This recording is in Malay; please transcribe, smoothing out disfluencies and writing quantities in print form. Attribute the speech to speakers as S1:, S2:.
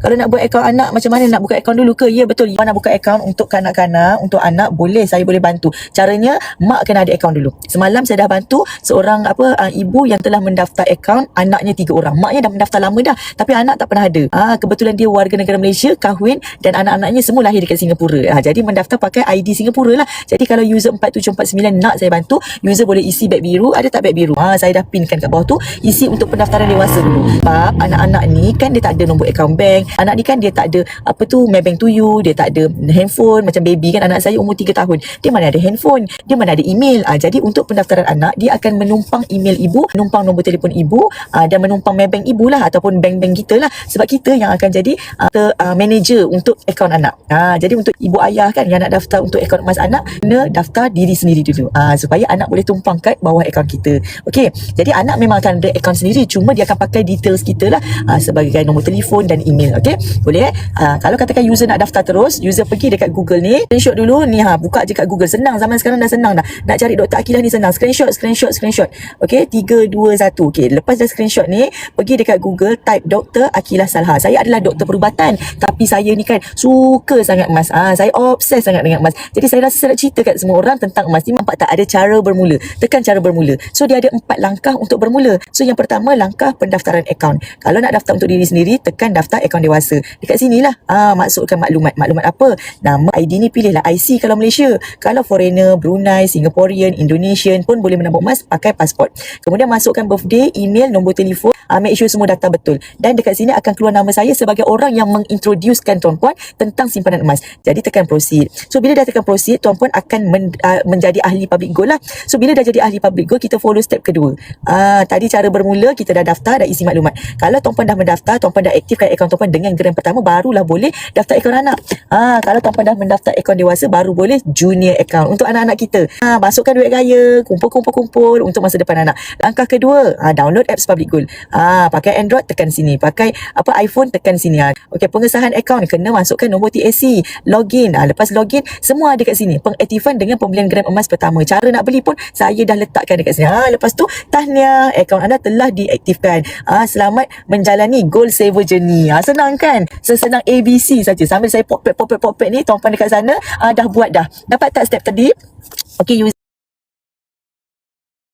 S1: Kalau nak buat akaun anak, macam mana nak buka akaun dulu ke? Ya, betul. Nak buka akaun untuk kanak-kanak, untuk anak, boleh, saya boleh bantu. Caranya, mak kena ada akaun dulu. Semalam saya dah bantu seorang ibu yang telah mendaftar akaun, anaknya 3 orang. Maknya dah mendaftar lama dah, tapi anak tak pernah ada. Kebetulan dia warga negara Malaysia, kahwin, dan anak-anaknya semua lahir dekat Singapura. Jadi mendaftar pakai ID Singapura lah. Jadi kalau user 4749 nak saya bantu, user boleh isi beg biru. Ada tak beg biru? Saya dah pinkan kat bawah tu. Isi untuk pendaftaran dewasa dulu. Sebab anak-anak ni kan dia tak ada nombor akaun bank. Anak ni kan dia tak ada Maybank to you, dia tak ada handphone. Macam baby kan, anak saya umur 3 tahun, dia mana ada handphone, dia mana ada email. Jadi untuk pendaftaran anak, dia akan menumpang email ibu, menumpang nombor telefon ibu, dan menumpang Maybank ibu lah, ataupun bank-bank kita lah. Sebab kita yang akan jadi manager untuk akaun anak. Jadi untuk ibu ayah kan yang nak daftar untuk akaun emas anak, kena daftar diri sendiri dulu, supaya anak boleh tumpang kat bawah akaun kita. Okey, jadi anak memang akan ada akaun sendiri, cuma dia akan pakai details kita lah, sebagai nombor telefon dan email. Okey, boleh kalau katakan user nak daftar terus, user pergi dekat Google ni, screenshot dulu ni, buka je kat Google. Senang, zaman sekarang dah senang dah. Nak cari Dr. Akilah ni senang. Screenshot. Okey, 3, 2, 1. Okey, lepas dah screenshot ni, pergi dekat Google, type Dr. Akilah Salha. Saya adalah doktor perubatan, tapi saya ni kan suka sangat emas. Saya obses sangat dengan emas. Jadi saya rasa saya nak cerita kat semua orang tentang emas. Ni nampak tak, ada cara bermula. Tekan cara bermula. So dia ada 4 langkah untuk bermula. So yang pertama, langkah pendaftaran akaun. Kalau nak daftar untuk diri sendiri, tekan daftar akaun dewasa. Dekat sinilah masukkan maklumat. Maklumat apa? Nama, ID ni pilihlah IC kalau Malaysia. Kalau foreigner, Brunei, Singaporean, Indonesian pun boleh menambah emas pakai pasport. Kemudian masukkan birthday, email, nombor telefon. Make sure semua data betul. Dan dekat sini akan keluar nama saya sebagai orang yang mengintroducekan tuan-puan tentang simpanan emas. Jadi tekan proceed. So bila dah tekan proceed, tuan-puan akan menjadi ahli public gold lah. So bila dah jadi ahli public gold, kita follow step kedua. Tadi cara bermula, kita dah daftar, dah isi maklumat. Kalau tuan-puan dah mendaftar, tuan-puan dah aktifkan akaun tuan-puan dengan geran pertama, barulah boleh daftar akaun anak. Kalau tuan-puan dah mendaftar akaun dewasa, baru boleh junior account untuk anak-anak kita. Masukkan duit gaya, kumpul untuk masa depan anak. Langkah kedua, download apps public gold. Pakai Android, tekan sini. Pakai iPhone, tekan sini. Okey, pengesahan akaun, kena masukkan nombor TAC, login. Lepas login, semua ada kat sini. Pengaktifan dengan pembelian gram emas pertama. Cara nak beli pun saya dah letakkan dekat sini. Lepas tu, tahniah, akaun anda telah diaktifkan. Selamat menjalani gold saver journey. Senang kan? Sesenang ABC saja. Sambil saya popet ni, tuan-puan dekat sana dah buat dah. Dapat tak step tadi? Okey,